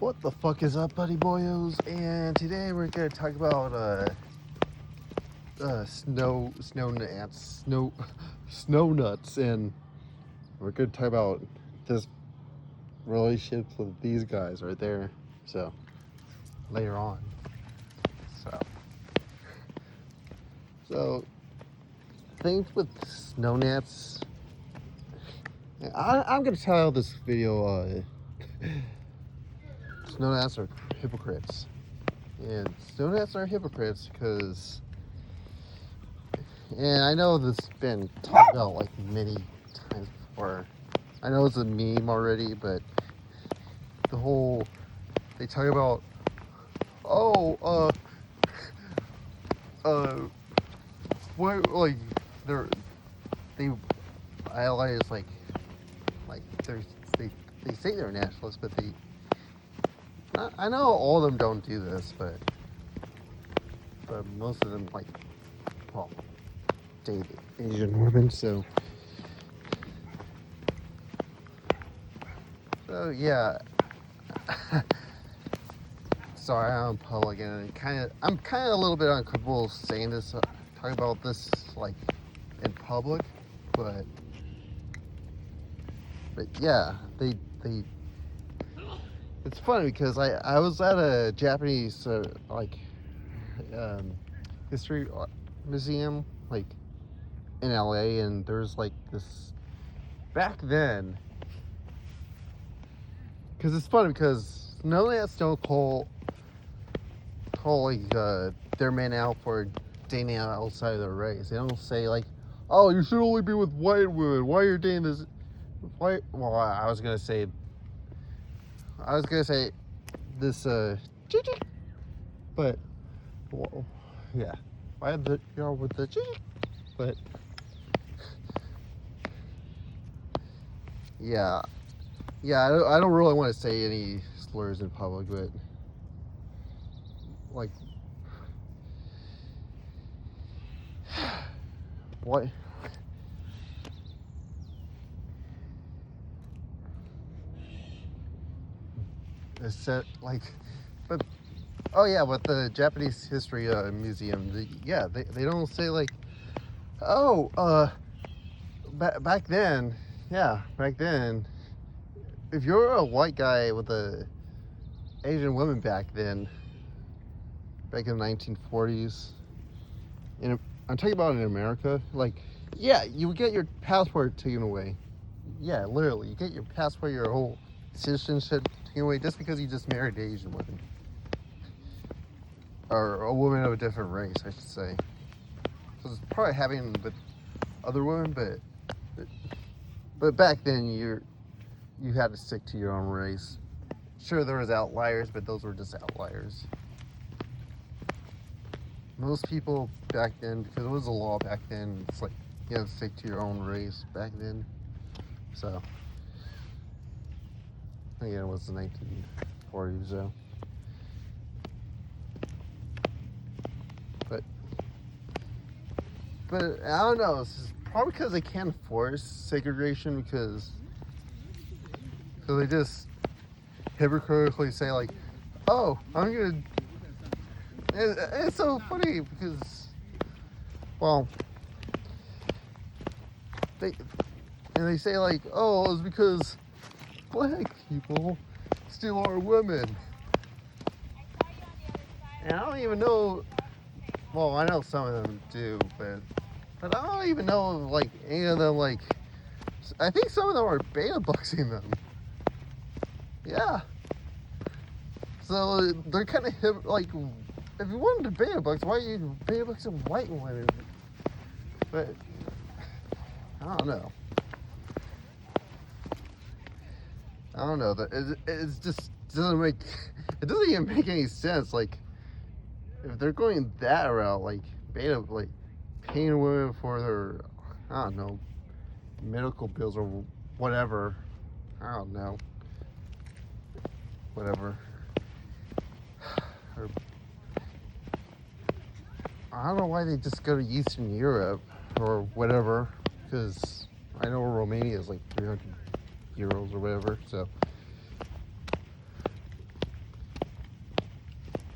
What the fuck is up, buddy boyos? And today we're gonna talk about snow nuts, and we're gonna talk about this relationship with these guys right there. So later on, so things with snow gnats. I'm gonna title this video "Snow gnats are hypocrites." And snow gnats are hypocrites because, and I know this has been talked about like many times before. I know it's a meme already, but they talk about, what, like, they idolize, like they say they're nationalists, but I know all of them don't do this, but most of them, like, well, date Asian women, so yeah. Sorry, I'm public, and I'm kind of a little bit uncomfortable saying this, talking about this like in public, but yeah, they. It's funny because I was at a Japanese history museum like in LA, and there's like this back then. Because it's funny because no gnats don't call like their men out for dating outside of their race. They don't say like, "Oh, you should only be with white women. Why you're dating this white?" Well, I was gonna say this chick, but well, yeah, why you're with the chick, but yeah. I don't really want to say any slurs in public, but like, what? It's set like, but oh yeah, but the Japanese history museum, they don't say like, back then, if you're a white guy with a Asian woman back in the 1940s, I'm talking about in America, like, yeah, you would get your passport taken away. Yeah, literally, you get your passport, your whole citizenship taken away just because you just married an Asian woman. Or a woman of a different race, I should say. So it's probably happening with other women, but back then you had to stick to your own race. Sure, there was outliers, but those were just outliers. Most people back then, because it was a law back then, it's like you had to stick to your own race back then. So, again, it was the 1940s, so. But I don't know. It's probably because they can't enforce segregation because they just hypocritically say like, "Oh, I'm gonna." It's so funny because, well, they say like, "Oh, it's because black people steal our women," and I don't even know. Well, I know some of them do, but I don't even know like any of them. Like, I think some of them are beta boxing them. Yeah. So they're kind of like, if you wanted to beta box, why are you beta boxing white women? But I don't know. It's just doesn't make. It doesn't even make any sense. Like, if they're going that route, like like paying women for their, I don't know, medical bills or whatever. I don't know. Whatever. Or, I don't know why they just go to Eastern Europe or whatever, because I know Romania is like 300 euros or whatever, so.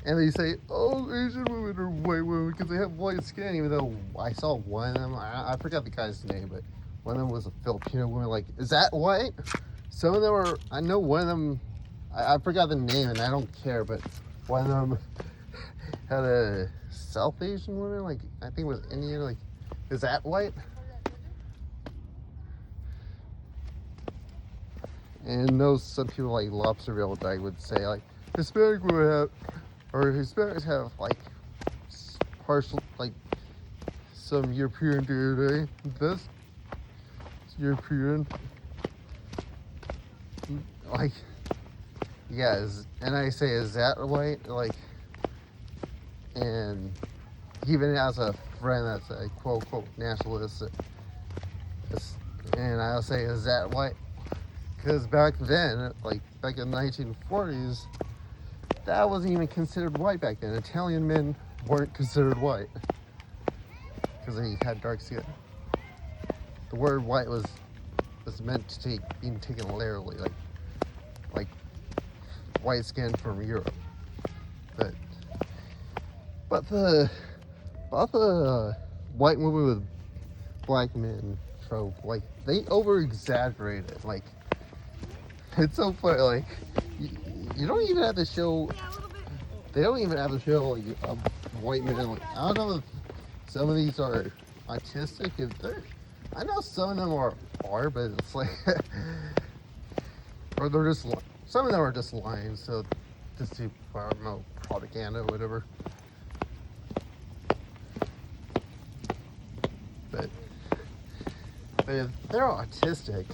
And they say, oh, Asian women are white women because they have white skin, even though I saw one of them, I forgot the guy's name, but one of them was a Filipino woman. Like, is that white? Some of them are, I know one of them, I forgot the name and I don't care, but one of them had a South Asian woman, like, I think it was Indian, like, is that white? And those, some people like Lobsterville Dyke would say, like, Hispanic women have, or Hispanics have, like, partial, like, some European DNA. That's European. Like, yeah, and I say, is that white? Like, and even as a friend that's a quote-unquote nationalist, and I'll say, is that white? Because back then, like, back in the 1940s, that wasn't even considered white back then. Italian men weren't considered white because they had dark skin. The word white was meant to being taken literally, like white skin from Europe. But the white movie with black men trope, like, they over exaggerate it. Like, it's so funny. Like, you don't even have to show. They don't even have to show like white men. Like, I don't know if some of these are autistic. If they're, I know some of them are, but it's like, or they're just, some of them are just lying. So just to, I don't know, propaganda or whatever. But if they're autistic,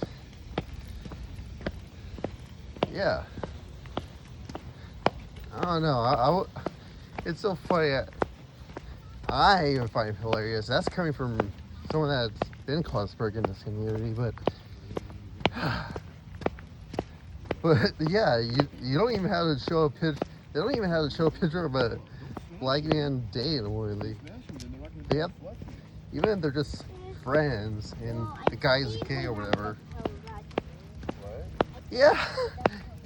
yeah. I don't know. It's so funny. I even find it hilarious. That's coming from someone that's been Cosberg in this community, but yeah, you don't even have to show a picture. They don't even have to show a picture of a black man dating a woman. They have, even if they're just friends and the guy's gay or whatever. Yeah,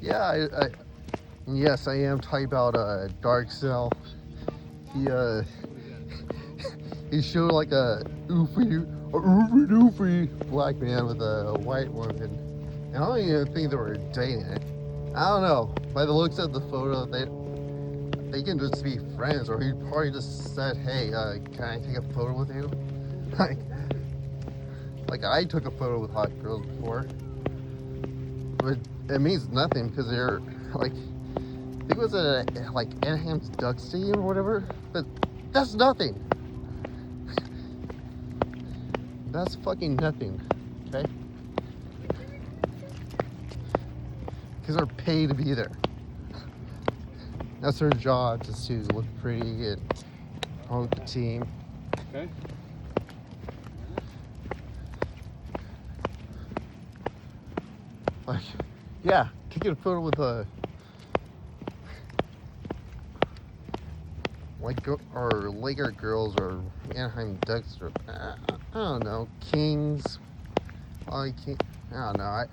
yeah. Yes, I am talking about Dark Cell. He showed like a oofy black man with a white woman, and I don't even think they were dating it. I don't know. By the looks of the photo, they can just be friends, or he probably just said, "Hey, can I take a photo with you?" like I took a photo with hot girls before, but it means nothing because they're like. I think it was like Anaheim's Duck Stadium or whatever, but that's nothing. That's fucking nothing, okay? Because they're paid to be there. That's their job, just to look pretty and promote the team. Okay. Like, yeah, taking a photo with a or Laker girls or Anaheim Ducks or I don't know, Kings. I don't know.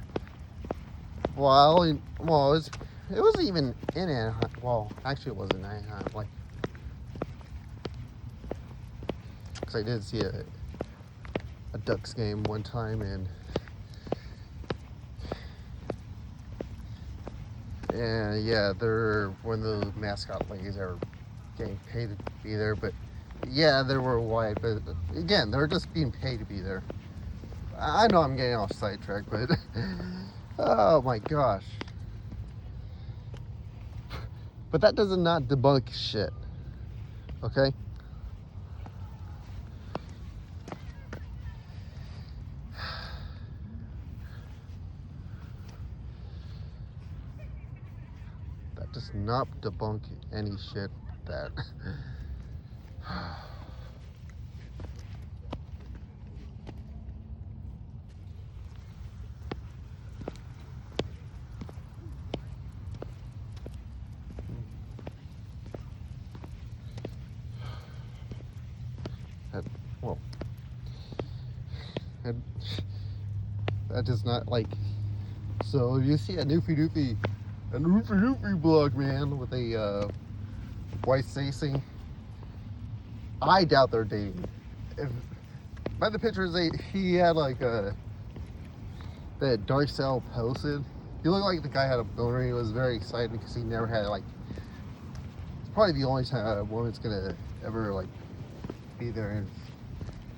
It wasn't even in Anaheim. Well, actually, it wasn't Anaheim. Like, because I did see a Ducks game one time, and yeah, they're one of the mascot ladies that were getting paid to be there, but yeah, they were white, but again, they're just being paid to be there. I know I'm getting off sidetrack, but oh my gosh. But that does not debunk shit, okay? That does not debunk any shit that that does not, like, so if you see a doofy black man with a white Stacey. I doubt they're dating. If by the pictures he had like that dark cell posted, he looked like the guy had a boner. He was very excited because he never had like. It's probably the only time a woman's gonna ever like be there,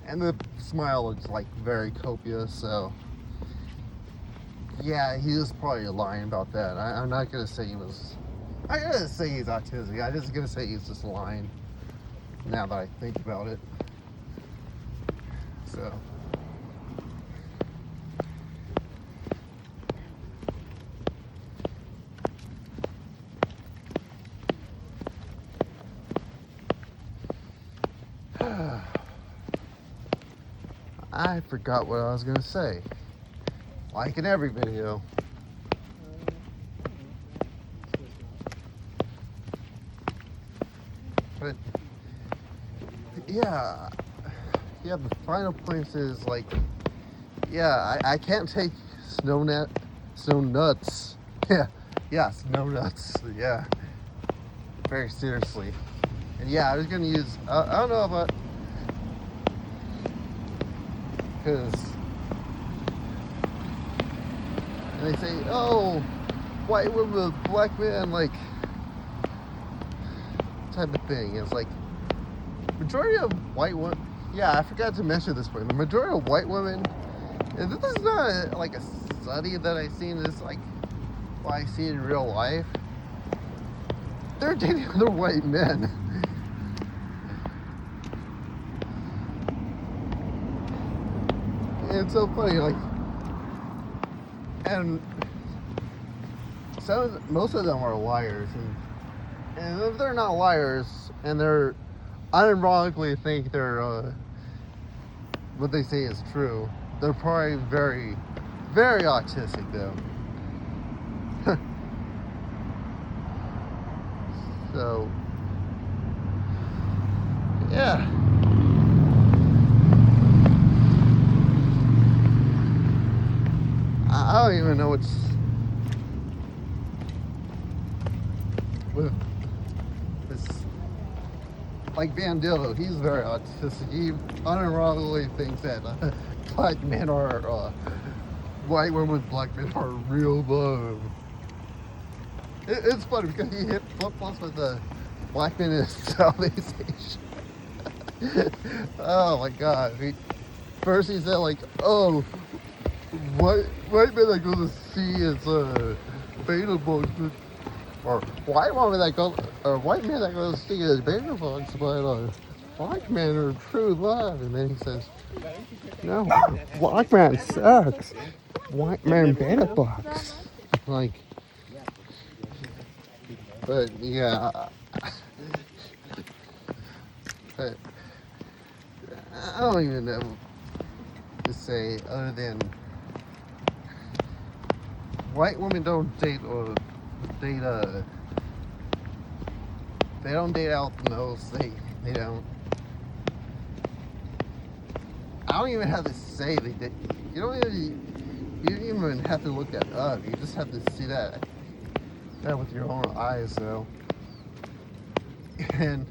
and the smile looks like very copious. So yeah, he was probably lying about that. I'm not gonna say he was. I gotta say he's autistic. I'm just gonna say he's just lying. Now that I think about it, so. I forgot what I was gonna say. Like in every video. But yeah, the final point is like, yeah, I can't take snow nuts. Yeah, snow nuts. Yeah, very seriously. And yeah, I was gonna use. I don't know about because they say, oh, white woman, black man, like type of thing. It's like majority of white women. Yeah, I forgot to mention this point. The majority of white women, and this is not like a study that I've seen. This is like what I see in real life. They're dating other white men. It's so funny, like, and most of them are liars, and if they're not liars, and they're unironically think they're what they say is true, they're probably very, very autistic though. So yeah. I don't even know what's with this. Like Van Dillo, he's very autistic. He unironically thinks that black men are white women, black men are real love. It's funny because he hit flip-flops with the black men in Southeast Asia. Oh my God! First he said like, oh. White man that goes to see is beta bugs, or white woman that goes, or white man that goes to see is beta bugs, but black men are true love. And then he says, no, black man sucks. White man beta bugs. Like, but yeah, but I don't even know what to say other than. White women don't date they don't date out the nose. They don't. I don't even have to say they did. You don't even have to look that up. You just have to see that with your own eyes, though. And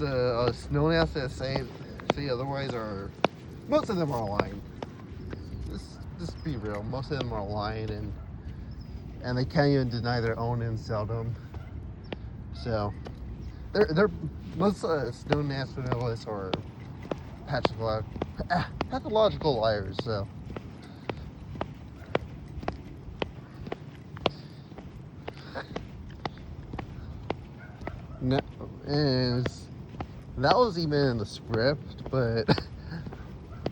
the snow naps that say otherwise are. Most of them are lying. Just be real. Most of them are lying, and they can't even deny their own inceldom. So they're most snow nationalists are pathological liars. So no, and that was even in the script, but.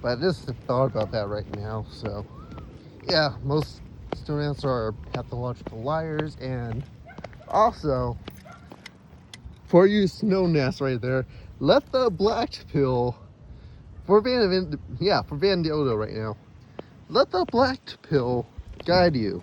But I just thought about that right now. So, yeah, most students are pathological liars. And also, for you snow naps right there, let the black pill, for Van Dildo right now, let the black pill guide you.